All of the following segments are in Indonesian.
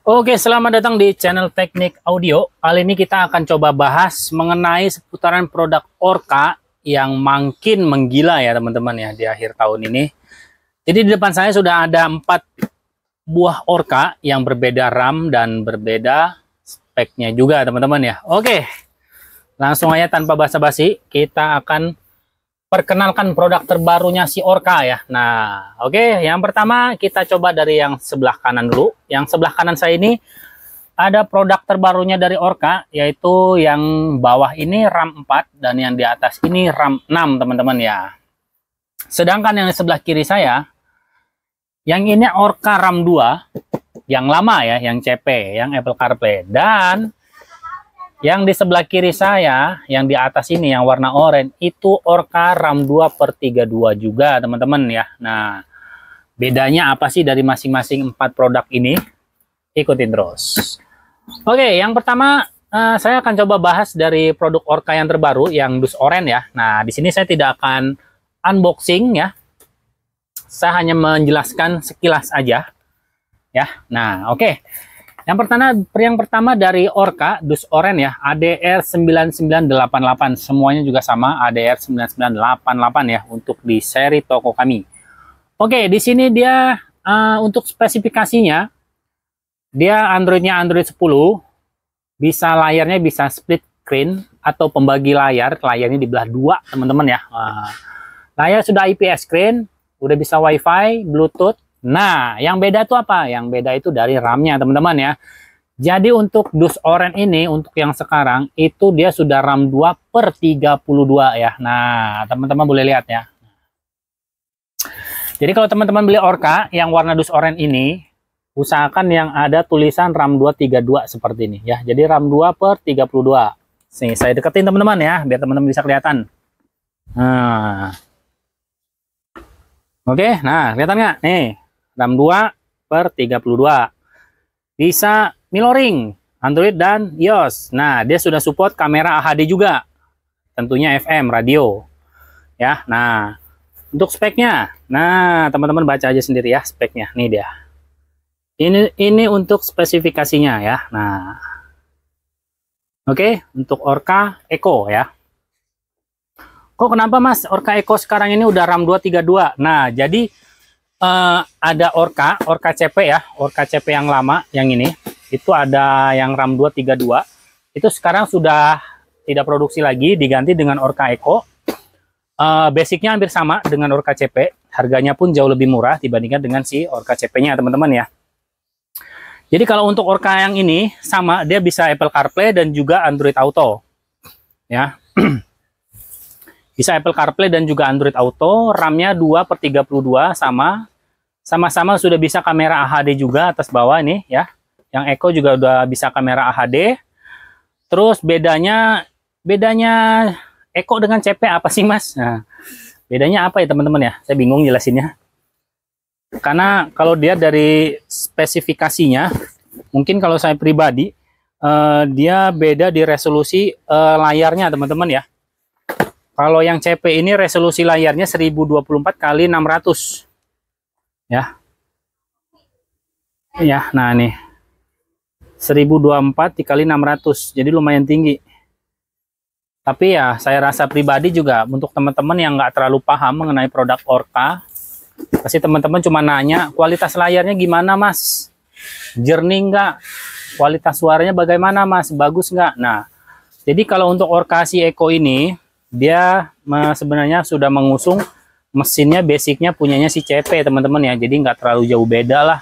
Oke, selamat datang di channel Teknik Audio. Kali ini kita akan coba bahas mengenai seputaran produk Orca yang makin menggila ya teman-teman ya di akhir tahun ini. Jadi di depan saya sudah ada 4 buah Orca yang berbeda RAM dan berbeda speknya juga teman-teman ya. Oke, langsung aja tanpa basa-basi kita akan perkenalkan produk terbarunya si Orca ya. Nah, oke, yang pertama kita coba dari yang sebelah kanan dulu. Yang sebelah kanan saya ini ada produk terbarunya dari Orca, yaitu yang bawah ini RAM 4 dan yang di atas ini RAM 6 teman-teman ya. Sedangkan yang di sebelah kiri saya, yang ini Orca RAM 2, yang lama ya, yang CP, yang Apple CarPlay. Dan yang di sebelah kiri saya, yang di atas ini, yang warna oranye, itu Orca RAM 2/32 juga, teman-teman ya. Nah, bedanya apa sih dari masing-masing 4 produk ini? Ikutin terus. Oke, yang pertama, saya akan coba bahas dari produk Orca yang terbaru, yang dus oranye ya. Nah, di sini saya tidak akan unboxing ya. Saya hanya menjelaskan sekilas aja. Ya, nah oke. Yang pertama dari Orca dus oranye ya, ADR9988, semuanya juga sama ADR9988 ya untuk di seri toko kami. Oke, di sini dia untuk spesifikasinya dia Android-nya Android 10, bisa layarnya bisa split screen atau pembagi layar, layarnya dibelah dua teman-teman ya. Layar sudah IPS screen, udah bisa WiFi, Bluetooth. Nah, yang beda itu apa? Yang beda itu dari RAM-nya, teman-teman ya. Jadi untuk dus oranye ini, untuk yang sekarang, itu dia sudah RAM 2/32 ya. Nah, teman-teman boleh lihat ya. Jadi kalau teman-teman beli Orca yang warna dus oranye ini, usahakan yang ada tulisan RAM 232 seperti ini ya. Jadi RAM 2/32. Nih, saya deketin teman-teman ya, biar teman-teman bisa kelihatan. Nah. Oke, nah kelihatan nggak? Nih, RAM 2/32. Bisa mirroring Android dan iOS. Nah, dia sudah support kamera HD juga. Tentunya FM, radio. Ya, nah, untuk speknya. Nah, teman-teman baca aja sendiri ya speknya. Nih dia. Ini untuk spesifikasinya ya. Nah. Oke, untuk Orca Eco ya. Kok kenapa Mas Orca Eco sekarang ini udah RAM 232? Nah, jadi ada Orca CP ya, Orca CP yang lama, yang ini, itu ada yang RAM 232, itu sekarang sudah tidak produksi lagi, diganti dengan Orca Eco. Basicnya hampir sama dengan Orca CP, harganya pun jauh lebih murah dibandingkan dengan si Orca CP-nya teman-teman ya. Jadi kalau untuk Orca yang ini, sama, dia bisa Apple CarPlay dan juga Android Auto. Ya. Bisa Apple CarPlay dan juga Android Auto, RAM-nya 2/32 sama-sama sudah bisa kamera HD juga atas bawah ini ya. Yang Eco juga udah bisa kamera HD. Terus bedanya Eco dengan CP apa sih Mas? Nah, bedanya apa ya teman-teman ya? Saya bingung jelasinnya. Karena kalau dia dari spesifikasinya, mungkin kalau saya pribadi, dia beda di resolusi layarnya teman-teman ya. Kalau yang CP ini resolusi layarnya 1024x600. Ya. Ya, nah nih. 1024x600. Jadi lumayan tinggi. Tapi ya, saya rasa pribadi juga untuk teman-teman yang nggak terlalu paham mengenai produk Orca, pasti teman-teman cuma nanya, kualitas layarnya gimana Mas? Jernih nggak? Kualitas suaranya bagaimana Mas? Bagus nggak? Nah, jadi kalau untuk Orca si Eco ini, dia sebenarnya sudah mengusung mesinnya, basicnya punyanya si CP teman-teman ya, jadi nggak terlalu jauh beda lah.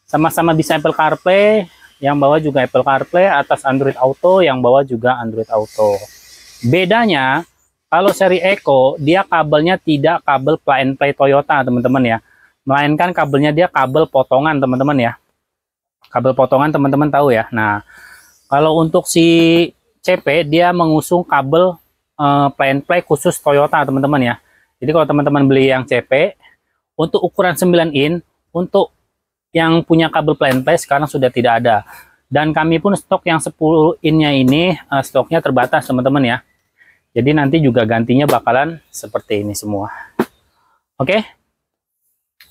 Sama-sama bisa Apple CarPlay, yang bawah juga Apple CarPlay, atas Android Auto, yang bawah juga Android Auto. Bedanya kalau seri Eco, dia kabelnya tidak kabel plug and play Toyota teman-teman ya, melainkan kabelnya dia kabel potongan teman-teman ya. Kabel potongan teman-teman tahu ya. Nah, kalau untuk si CP, dia mengusung kabel plug and play khusus Toyota teman-teman ya. Jadi kalau teman-teman beli yang CP untuk ukuran 9 in, untuk yang punya kabel plug and play sekarang sudah tidak ada. Dan kami pun stok yang 10 in-nya ini stoknya terbatas teman-teman ya. Jadi nanti juga gantinya bakalan seperti ini semua. Oke.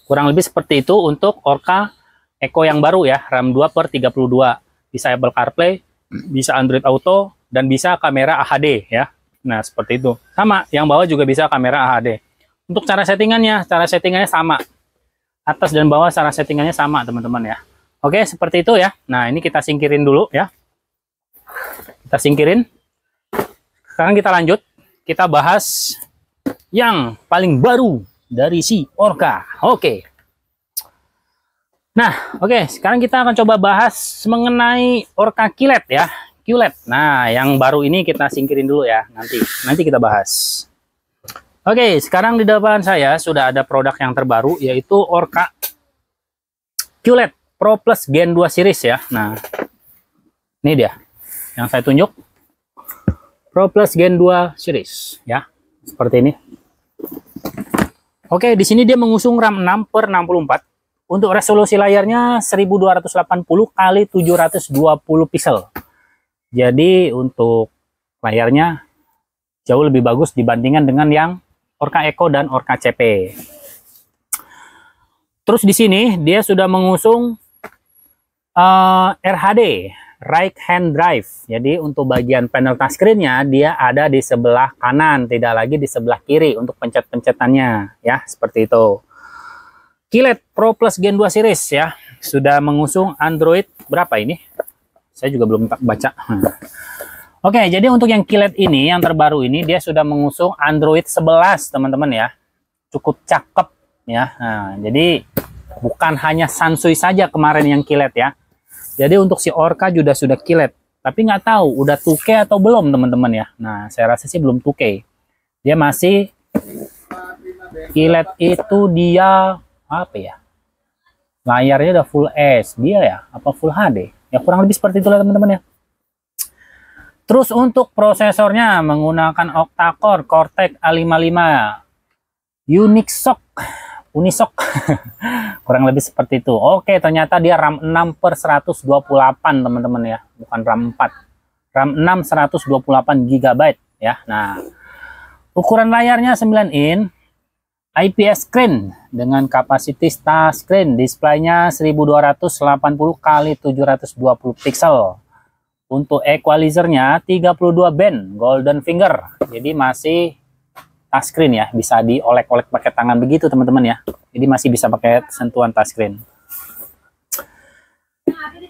Kurang lebih seperti itu untuk Orca Eco yang baru ya, RAM 2/32. Bisa Apple CarPlay, bisa Android Auto, dan bisa kamera HD ya. Nah, seperti itu. Sama, yang bawah juga bisa kamera HD. Untuk cara settingannya sama. Atas dan bawah cara settingannya sama, teman-teman ya. Oke, seperti itu ya. Nah, ini kita singkirin dulu ya. Kita singkirin. Sekarang kita lanjut. Kita bahas yang paling baru dari si Orca. Oke. Nah, oke, sekarang kita akan coba bahas mengenai Orca QLED ya. QLED. Nah, yang baru ini kita singkirin dulu ya. Nanti kita bahas. Oke, sekarang di depan saya sudah ada produk yang terbaru, yaitu Orca QLED Pro Plus Gen 2 series ya. Nah, ini dia yang saya tunjuk. Pro Plus Gen 2 series ya. Seperti ini. Oke, di sini dia mengusung RAM 6/64. Untuk resolusi layarnya 1280 x 720 pixel. Jadi untuk layarnya jauh lebih bagus dibandingkan dengan yang Orca Eco dan Orca CP. Terus di sini dia sudah mengusung RHD, Right Hand Drive. Jadi untuk bagian panel touchscreen-nya dia ada di sebelah kanan, tidak lagi di sebelah kiri untuk pencet-pencetannya ya, seperti itu. QLED Pro Plus Gen 2 series ya, sudah mengusung Android berapa ini? Saya juga belum baca. Oke, jadi untuk yang QLED ini, yang terbaru ini, dia sudah mengusung Android 11, teman-teman ya. Cukup cakep ya. Nah, jadi bukan hanya Sansui saja kemarin yang QLED ya. Jadi untuk si Orca juga sudah QLED. Tapi nggak tahu udah 2K atau belum, teman-teman ya. Nah, saya rasa sih belum 2K. Dia masih QLED itu dia apa ya, layarnya udah full HD ya, apa full HD ya, kurang lebih seperti itulah teman-teman ya. Terus untuk prosesornya menggunakan octa-core Cortex A55 Unisoc kurang lebih seperti itu. Oke, ternyata dia RAM 6/128 teman-teman ya, bukan RAM 4, RAM 6 128 GB ya. Nah, ukuran layarnya 9 in IPS screen dengan kapasitas touchscreen, displaynya 1280 x 720 pixel. Untuk equalizernya 32 band golden finger. Jadi masih touchscreen ya, bisa diolek-olek pakai tangan begitu teman-teman ya. Jadi masih bisa pakai sentuhan touchscreen.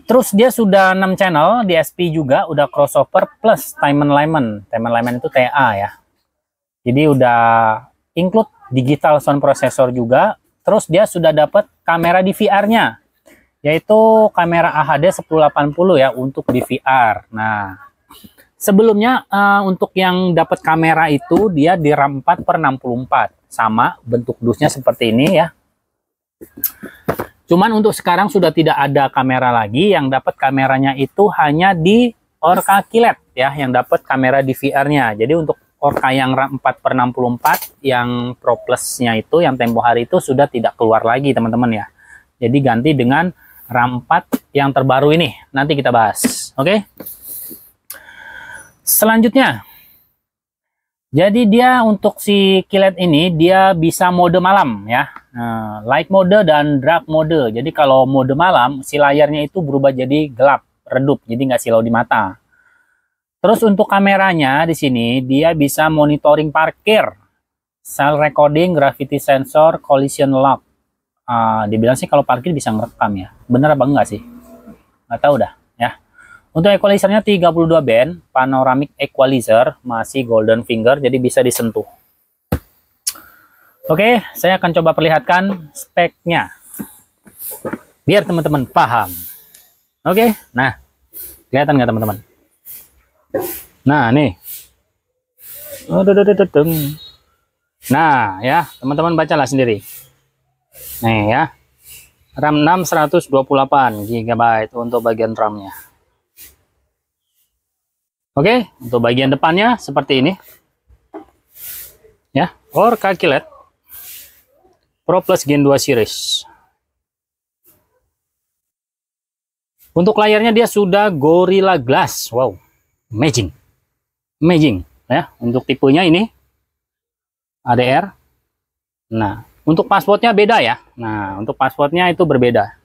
Terus dia sudah 6 channel, DSP juga udah crossover plus time alignment. Time alignment itu TA ya. Jadi udah include digital sound processor juga. Terus dia sudah dapat kamera DVR-nya, yaitu kamera AHD 1080 ya untuk DVR. Nah, sebelumnya untuk yang dapat kamera itu dia di RAM 4/64, sama bentuk dusnya seperti ini ya. Cuman untuk sekarang sudah tidak ada kamera lagi, yang dapat kameranya itu hanya di Orca QLED ya, yang dapat kamera DVR-nya. Jadi untuk Orca yang RAM 4/64 yang Pro Plus-nya itu yang tempo hari itu sudah tidak keluar lagi teman-teman ya. Jadi ganti dengan RAM 4 yang terbaru ini. Nanti kita bahas. Oke. Selanjutnya. Jadi dia untuk si QLED ini dia bisa mode malam ya. Nah, light mode dan dark mode. Jadi kalau mode malam si layarnya itu berubah jadi gelap, redup, jadi nggak silau di mata. Terus untuk kameranya di sini dia bisa monitoring parkir, cell recording, gravity sensor, collision lock. Dibilang sih kalau parkir bisa ngerekam ya. Bener apa enggak sih? Nggak tahu dah ya. Untuk equalizernya 32 band, panoramic equalizer, masih golden finger, jadi bisa disentuh. Oke, saya akan coba perlihatkan speknya, biar teman-teman paham. Oke, nah, kelihatan nggak teman-teman? Nah, nih. Nah, ya, teman-teman bacalah sendiri. Nih ya. RAM 6 128 GB untuk bagian RAM-nya. Oke, untuk bagian depannya seperti ini. Ya, Orca QLED Pro Plus Gen 2 series. Untuk layarnya dia sudah Gorilla Glass. Wow. Amazing ya. Untuk tipenya ini ADR. Nah, untuk passwordnya beda ya. Nah, untuk passwordnya itu berbeda.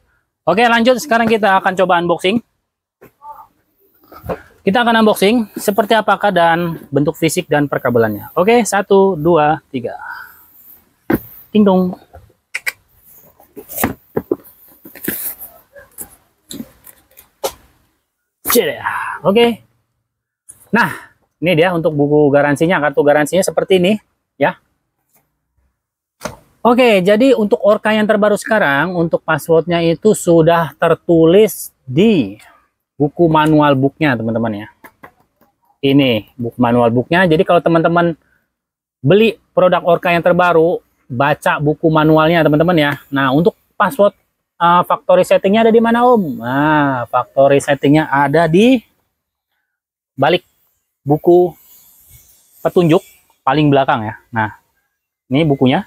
Oke, lanjut. Sekarang kita akan coba unboxing. Kita akan unboxing seperti apakah dan bentuk fisik dan perkabelannya. Oke, 1, 2, 3. Ting dong. Oke. Nah, ini dia untuk buku garansinya, kartu garansinya seperti ini ya. Oke, jadi untuk Orca yang terbaru sekarang, untuk passwordnya itu sudah tertulis di buku manual booknya teman-teman ya. Ini buku manual booknya. Jadi kalau teman-teman beli produk Orca yang terbaru, baca buku manualnya teman-teman ya. Nah, untuk password factory settingnya ada di mana Om? Nah, factory settingnya ada di balik buku petunjuk paling belakang ya. Nah, ini bukunya,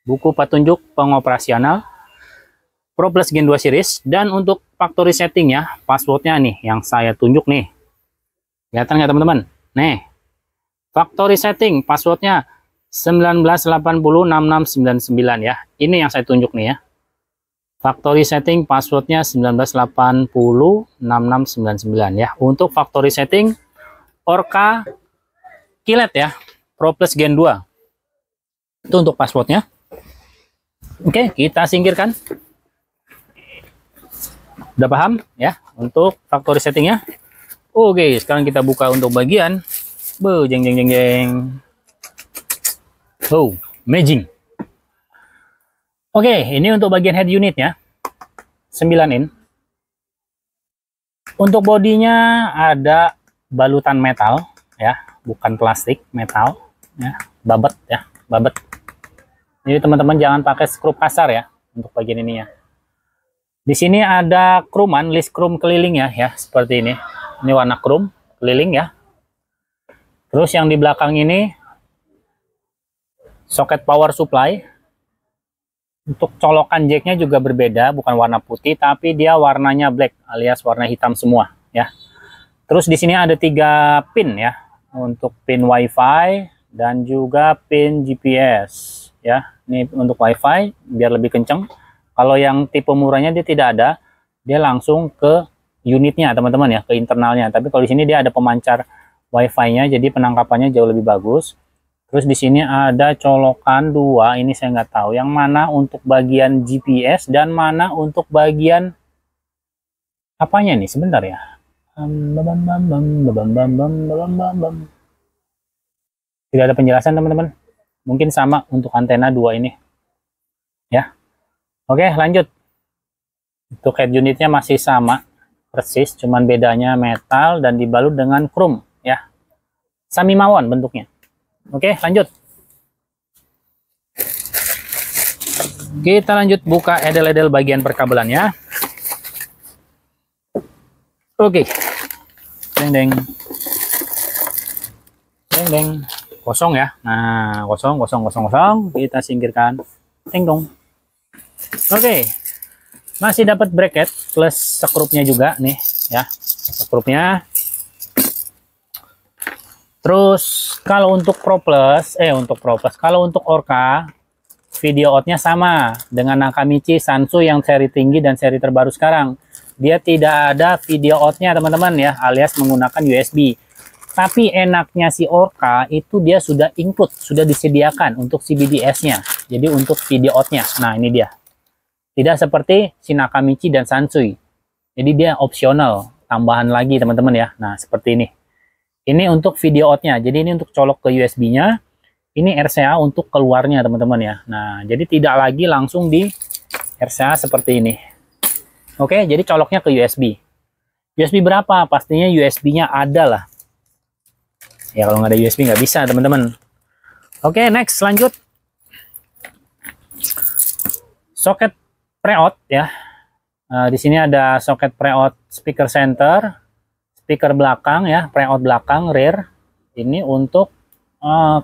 buku petunjuk pengoperasional Pro Plus Gen 2 series. Dan untuk factory settingnya, passwordnya nih yang saya tunjuk nih. Kelihatan nggak teman-teman? Nih, factory setting passwordnya 19806699 ya. Ini yang saya tunjuk nih ya. Factory setting passwordnya 19806699 ya. Untuk factory setting Orca Kilet ya, Pro Plus Gen 2. Itu untuk passwordnya. Oke, kita singkirkan. Udah paham ya untuk factory settingnya? Oke, sekarang kita buka untuk bagian. Jeng jeng jeng jeng. Oh, amazing. Oke, ini untuk bagian head unit ya. 9 in. Untuk bodinya ada balutan metal ya, bukan plastik, metal ya, babet ya, babet. Jadi teman-teman jangan pakai skrup kasar ya untuk bagian ini ya. Di sini ada kruman, list krum keliling ya, seperti ini. Ini warna krum keliling ya. Terus yang di belakang ini soket power supply. Untuk colokan jacknya juga berbeda, bukan warna putih, tapi dia warnanya black alias warna hitam semua ya. Terus di sini ada 3 pin ya, untuk pin WiFi dan juga pin GPS ya. Ini untuk WiFi biar lebih kenceng. Kalau yang tipe murahnya dia tidak ada, dia langsung ke unitnya teman-teman ya, ke internalnya. Tapi kalau di sini dia ada pemancar WiFi-nya, jadi penangkapannya jauh lebih bagus. Terus di sini ada colokan 2, ini saya nggak tahu yang mana untuk bagian GPS dan mana untuk bagian apanya nih, sebentar ya. Tidak ada penjelasan teman-teman. Mungkin sama untuk antena 2 ini ya. Oke, lanjut. Untuk head unitnya masih sama persis, cuman bedanya metal dan dibalut dengan krum ya. Sami mawon bentuknya. Oke, lanjut. Kita lanjut buka edel-edel bagian perkabelannya. Oke. Deng deng. Deng deng. Kosong ya. Nah, kosong. Kita singkirkan. Deng dong. Oke. Masih dapat bracket plus sekrupnya juga nih ya. Sekrupnya. Terus kalau untuk Pro Plus, kalau untuk Orca, video outnya sama dengan Nakamichi Sansu yang seri tinggi dan seri terbaru sekarang. Dia tidak ada video outnya teman-teman ya, alias menggunakan USB. Tapi enaknya si Orca itu dia sudah include, sudah disediakan untuk CBDS-nya. Jadi untuk video outnya, nah ini dia. Tidak seperti si Nakamichi dan Sansui. Jadi dia opsional, tambahan lagi teman-teman ya. Nah seperti ini. Ini untuk video outnya, jadi ini untuk colok ke USB-nya. Ini RCA untuk keluarnya teman-teman ya. Nah, jadi tidak lagi langsung di RCA seperti ini. Oke, jadi coloknya ke USB. USB berapa? Pastinya USB-nya ada lah. Ya kalau nggak ada USB nggak bisa teman-teman. Oke, next lanjut. Soket pre-out ya. Di sini ada soket pre-out speaker center. Speaker belakang ya, pre-out belakang, rear. Ini untuk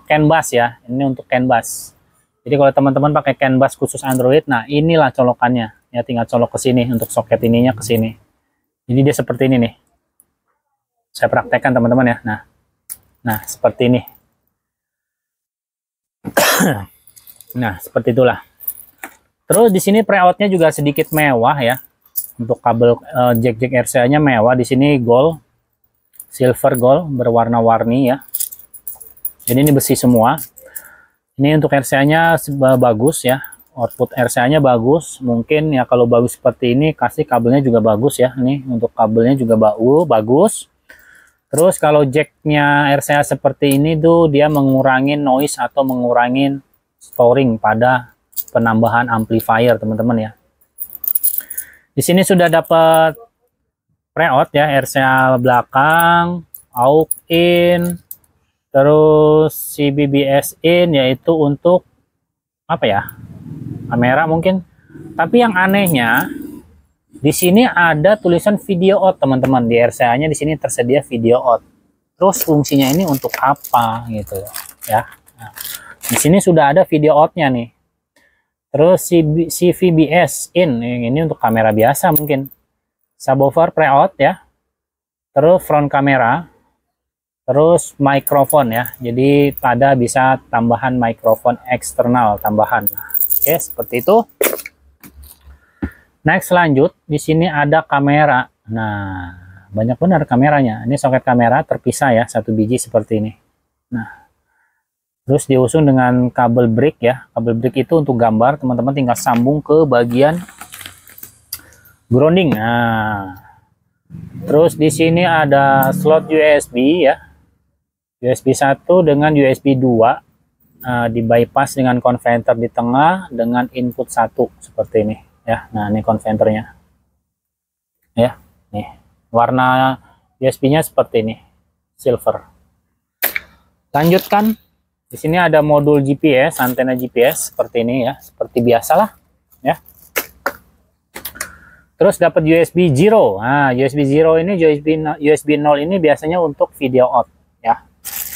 CAN bus ya, ini untuk CAN bus. Jadi kalau teman-teman pakai CAN bus khusus Android, nah inilah colokannya. Ya tinggal colok ke sini untuk soket ininya ke sini. Jadi dia seperti ini nih. Saya praktekkan teman-teman ya. Nah, seperti ini. Nah, seperti itulah. Terus di sini pre-outnya juga sedikit mewah ya. Untuk kabel jack RCA-nya mewah. Di sini gold, silver gold berwarna-warni ya. Jadi ini besi semua. Ini untuk RCA-nya bagus ya. Output RCA-nya bagus. Mungkin ya kalau bagus seperti ini kasih kabelnya juga bagus ya. Ini untuk kabelnya juga bagus. Terus kalau jacknya RCA seperti ini tuh dia mengurangi noise atau mengurangi storing pada penambahan amplifier teman-teman ya. Di sini sudah dapat pre-out ya, RCA belakang, AUX in, terus CBBS in, yaitu untuk apa ya, kamera mungkin. Tapi yang anehnya di sini ada tulisan video out teman-teman. Di RCA-nya di sini tersedia video out. Terus fungsinya ini untuk apa gitu ya? Nah, di sini sudah ada video out-nya nih. Terus CVBS in, ini untuk kamera biasa mungkin. Subwoofer pre-out ya. Terus front kamera. Terus mikrofon ya. Jadi ada bisa tambahan mikrofon eksternal tambahan. Oke, seperti itu. Next lanjut, di sini ada kamera. Nah, banyak benar kameranya. Ini soket kamera terpisah ya, satu biji seperti ini. Nah, terus diusung dengan kabel brick ya. Kabel brick itu untuk gambar, teman-teman tinggal sambung ke bagian grounding. Nah, terus di sini ada slot USB ya. USB 1 dengan USB 2. Di bypass dengan konverter di tengah dengan input 1 seperti ini ya. Nah, ini konverternya. Ya, nih. Warna USB-nya seperti ini, silver. Lanjutkan. Di sini ada modul GPS, antena GPS seperti ini ya, seperti biasalah ya. Terus dapat USB 0. Nah, USB 0 ini USB 0 ini biasanya untuk video out ya.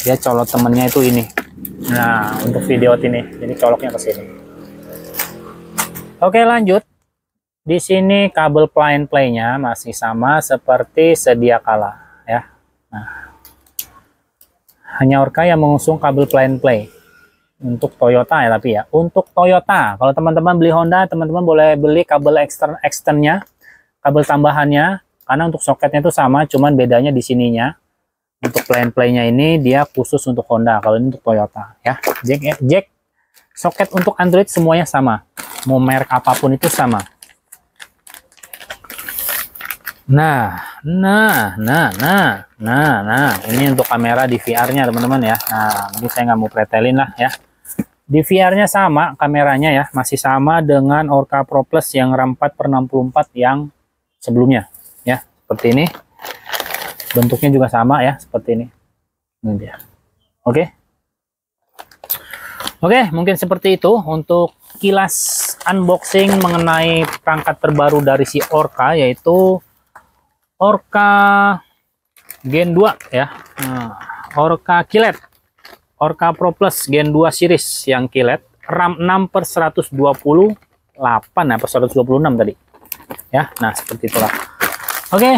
Dia colok temennya itu ini. Nah, untuk video out ini. Jadi coloknya ke sini. Oke, lanjut. Di sini kabel plug and play-nya masih sama seperti sedia kala ya. Nah, hanya Orca yang mengusung kabel plug and play untuk Toyota ya, tapi ya untuk Toyota. Kalau teman-teman beli Honda, teman-teman boleh beli kabel externnya, kabel tambahannya, karena untuk soketnya itu sama, cuman bedanya di sininya. Untuk plug and play-nya ini dia khusus untuk Honda, kalau ini untuk Toyota ya. Jack soket untuk Android semuanya sama, mau merek apapun itu sama. Nah, ini untuk kamera di VR-nya teman-teman ya. Nah, ini saya nggak mau pretelin lah ya. Di VR-nya sama, kameranya ya, masih sama dengan Orca Pro Plus yang RAM 4/64 yang sebelumnya ya, seperti ini. Bentuknya juga sama ya, seperti ini. Ini dia. Oke. Oke, mungkin seperti itu untuk kilas unboxing mengenai perangkat terbaru dari si Orca, yaitu Orca Gen 2 ya. Orca QLED, Orca Pro Plus Gen 2 series yang QLED, RAM 6/128 ya, per 126 tadi ya. Nah, seperti itulah. Oke.